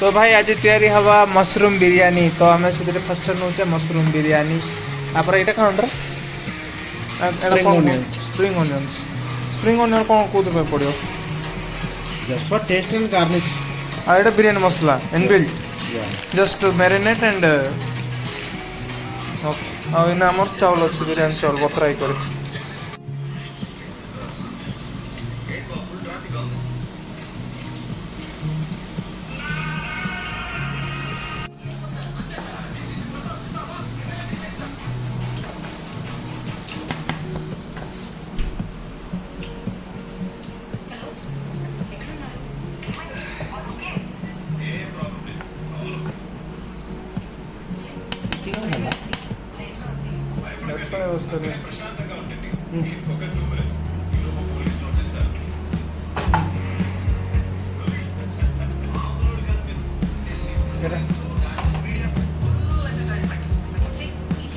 तो भाई आज तैयारी हवा मशरूम बिरयानी तो आम से फर्स्ट नौचे मशरूम बिरयानी तापर यहाँ कौन Spring onions. Spring onion spring onion कौन कौन पड़ो Just for taste and garnish. यहाँ बिरयानी मसला inbuilt Yeah. Just marinate and आम चाउल अच्छे बिरयानी चाउल बतराई कर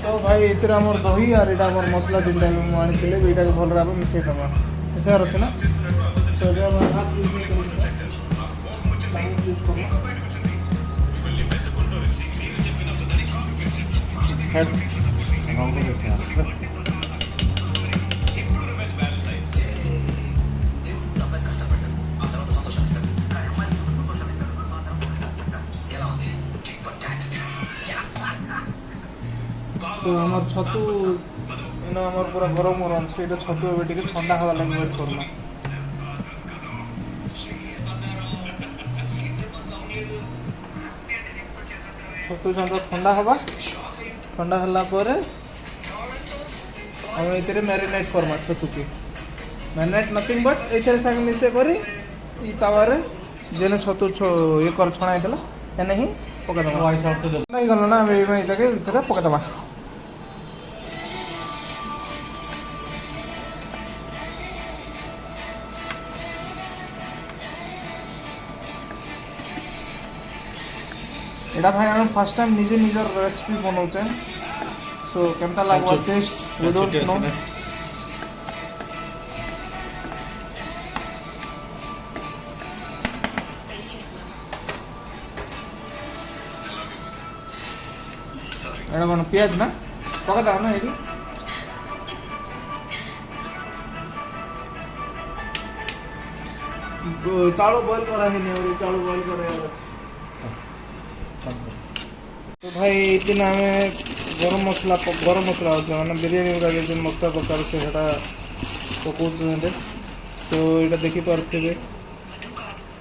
तो भाई इतर आम दही और यहाँ आम मसला जिनटा आनी यहाँ भल भाव मिसई दबा मिसार अच्छे ना Wrong location. तो हमार छतु इनो हमार पूरा गरम गरम से ये छतु ए ठंडा हवा लगे वेट करना छतु ठंडा हवा ठंडा हला पर हम ये मैरिनेट करमा छतु की मैरिनेट नथिंग बट ये सागे मिसे कर तावे जेन छतु ये कर छणा होता है पकड़दमा नहीं गल ना ये पकड़दमा एटा भाई हम फर्स्ट टाइम निजे निजर रेसिपी बनाउछे सो केमता लागबा टेस्ट वी डोंट नो एटा कोन प्याज ना पका दाओ ना एडी चावल बॉईल करा है नहीं चावल बॉईल करे तो भाई इतना आम गरम मसला होता मैंने बिरयानी गुड़ा जो मसला पकार से पकाते तो यहाँ देखिपे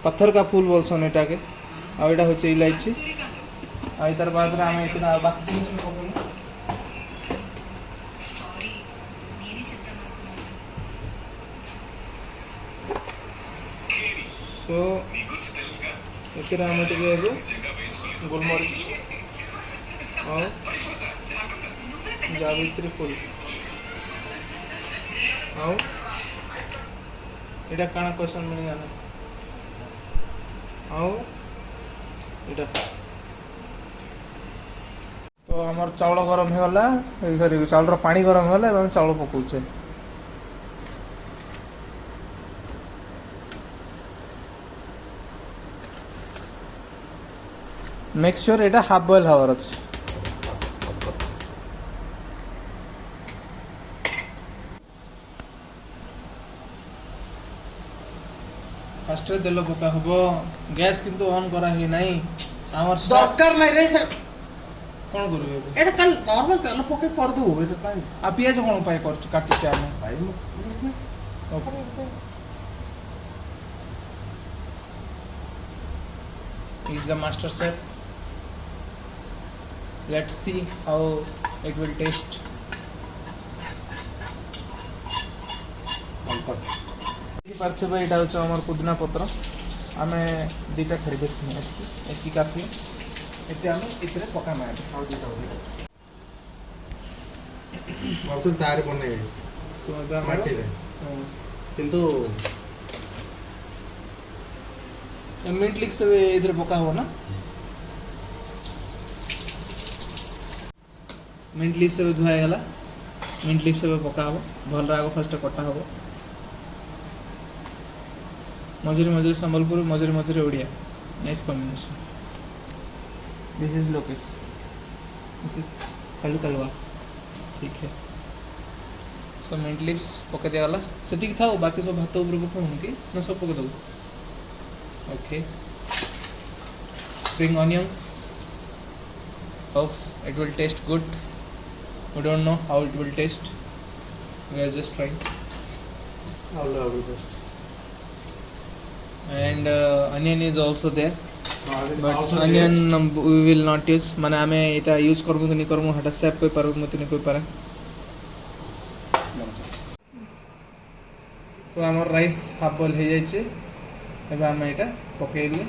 पत्थर का फूल बोलसन यहाँ के आईटा हूँ इलायची आई तार बाद आम इतना बाकी सो ये आम टे गोलमरीच और जावित्री फूल आउ इटा काना क्वेश्चन मिल जाना आउ इटा तो हमार चावल गरम हो गला सॉरी चावल पानी गरम होला एवं चावल पकाउछे मेक श्योर एटा हाफ बॉयल हवार अच्छे फास्ट तेल पका हम गैस किंतु ऑन करा ही नहीं आमर दरकार नहीं रे सर कौन करू एटा काल नॉर्मल तेल पके कर दो एटा काई आ पियाज कौन पाए कर काटी चे आमे भाई He is the master chef. Let's see how it will taste. पार्थे भाई यहाँ हूँ आम पुदीना पत्र आम दुटा खाई बेसी एति काफी ये आम ये पका तार बने तो माटी रे किंतु मिंट लिक्स इधर पका हो ना मिंट लिप से धुआगला मिंट लिप से पका हम भल राग फास्ट कटा हम मझे मझे संबलपुर मझे मझे Odia nice combination. This is Lokesh, this is कलु कलवा। ठीक है, सो मिंट लिव्स पके दिगला से था, बाकी सब भात ऊपर पकाऊँ कि ना सब पके दबू। Okay, spring onions of it will taste good, we don't know how it will taste, we are just trying. I'll just. And onion is also there, but Also onion we will not use, माने आमे इता use करमु कि नहीं करमु हटा save कोई पारबो मत नहीं कोई पारे। तो हमर राइस हाफ बॉईल हे जाय छै, एबे आमे इटा पकेइले।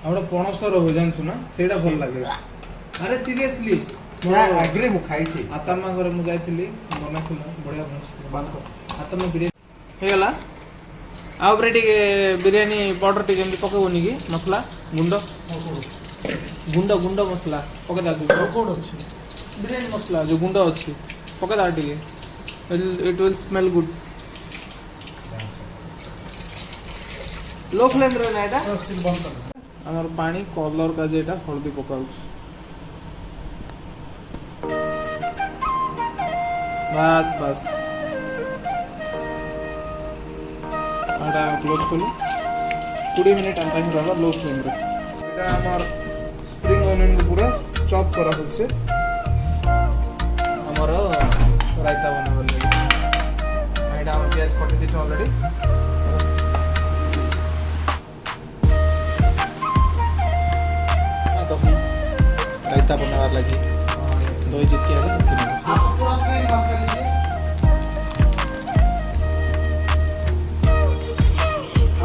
আমরা পণসর হয়ে জানছু না, সেটা ভাল লাগে। আরে সিরিয়াসলি Yeah, I agree, ମୁଁ ଖାଇଛି। ଆତାମା ଘରେ ମୁଁ ଯାଇଥିଲି, ବନାଥିଲା ବଢ଼ିଆ ବନାଥିଲା। ବନ୍ଦ କର। ଆତାମା ବିରିୟାନୀ ହେଇଗଲା। ଆଉ ଉପରେ ଟିକେ ବିରିୟାନୀ ପାଉଡ଼ର ଟିକେ ଏମିତି ପକେଇବନି କି ମସଲା ଗୁଣ୍ଡ ଗୁଣ୍ଡ ଗୁଣ୍ଡ ମସଲା ପକେଇ ଦା। କୋଉଠି ଅଛି? ବିରିୟାନୀ ମସଲା ଯେଉଁ ଗୁଣ୍ଡ ଅଛି ପକେଇ ଦା ଟିକେ, ଇଟ୍ ୱିଲ୍ ସ୍ମେଲ୍ ଗୁଡ୍। लो फ्लेम्रे ନା ଏଇଟା। ବନ୍ଦ କର। ଆମର ପାଣି କଲର୍ କାଜେ ଏଇଟା ହଳଦୀ ପକାଉଛି। বাস বাস এটা ক্লোজ করলো 20 মিনিট টাইম রাখা লো ফ্লেমে। এটা আমার স্প্রিং অনিয়ন পুরো চপ করা হচ্ছে আমার রায়তা বানাবার লাগে। এটা আমি পেঁয়াজ কাটি দিয়েছি অলরেডি। তখন রায়তা বানাবার লাগে দই জিতকে হলে आप पूरा स्क्रीन बंद कर लीजिए।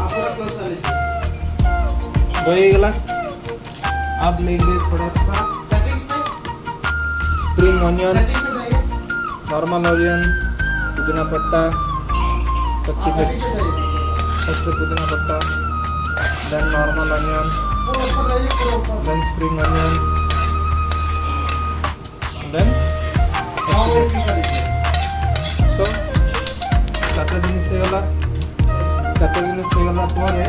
आप पूरा क्लोज कर लीजिए। दही गला। अब लेंगे थोड़ा सा सेटिंग्स में स्प्रिंग ऑनियन, सेटिंग में जाइए। नॉर्मल ऑनियन, पुदीना पत्ता, कच्ची सेटिंग मिर्च, में जाइए। फर्स्ट पुदीना पत्ता, देन नॉर्मल ऑनियन, पूरा ऊपर जाइए, पूरा ऊपर। देन स्प्रिंग ऑनियन, देन और एक पीछे लीजिए। सो चारटा जिनिस ହେଇଗଲା। चारटा जिनिस ହେଇଗଲା ପରେ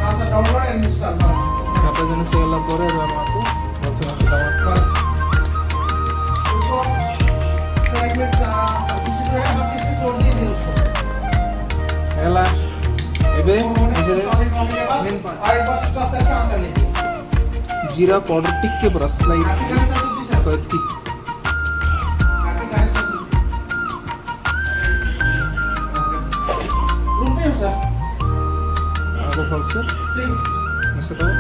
हाँ सर, डाउनलोड एंड इंस्टॉल बस। चारटा जिनिस ହେଇଗଲା ପରେ ଏବେ ଆମକୁ ଭଲସେ ମାଖିଦେବା। बस उसको सर एक मिनट पीछे जो है बस इसमें छोड़ दीजिए उसको। ହେଇଗଲା। ଏବେ ଏଥିରେ और एक बार स्टॉप करके ऑन कर लीजिए। जीरा पाउडर टिके पूरा स्लाइड हैप्पी गाइस चतुर्थी सर। कहती हैप्पी गाइस चतुर्थी। रूम पे हो सर आगे भलसे प्लीज। मिसेटाओ।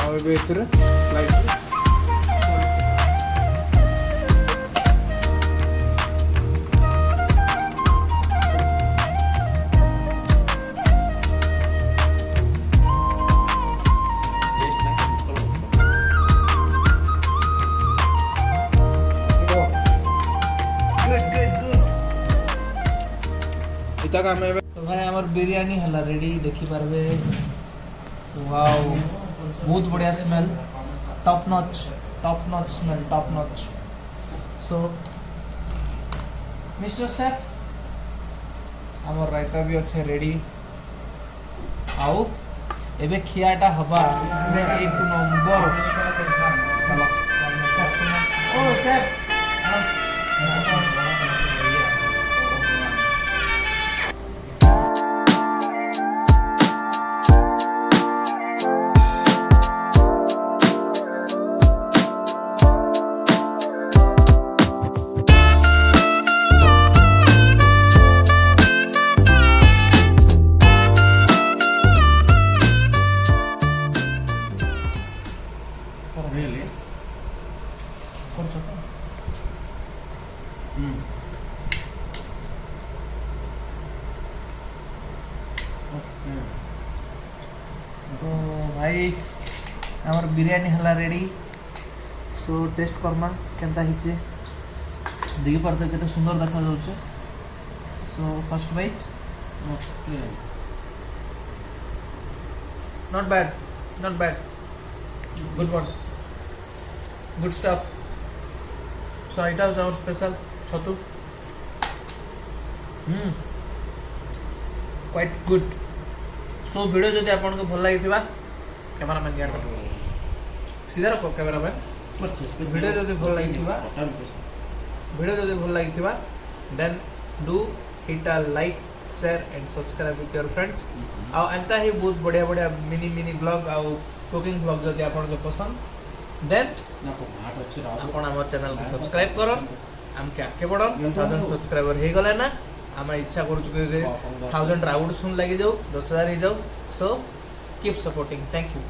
ଆଉ ଏବେ ଏଥିରେ ସ୍ଲାଇଡ୍ तक आम तो भाई आमर बिरयानी हला रेडी देखी पारबे। वाओ बहुत बढ़िया smell, top notch smell, top notch. So mister chef आमर रायता भी अच्छे रेडी। आओ एबे खियाटा हबा पूरा एक नंबर। चलो ओ शेफ Really? तो भाई आमर बिरयानी हला रेडी। सो टेस्ट करमा केनता हिचे देखि पारते केते सुंदर देखा जाउछे so first bite not bad good one good stuff so इटा इज आवर स्पेशल छतु क्वाइट गुड सो वीडियो जदि आपन को भल लागि कैमरामैन गार्ड सीधा रखो कैमरामैन वीडियो जदि भल लागि then do hit a like share and subscribe with your friends आ एंता ही बहुत बढ़िया बढ़िया मिनी ब्लॉग आ कुकिंग ब्लॉग जदि आपन को पसंद देन आपन हमर चैनल को सब्सक्राइब करो हम के आके बढ़ो 1000 सब्सक्राइबर हे गले ना हम इच्छा करू कि 1000 राउंड सुन लगी जाऊ 10000 ही जाऊ so keep supporting thank you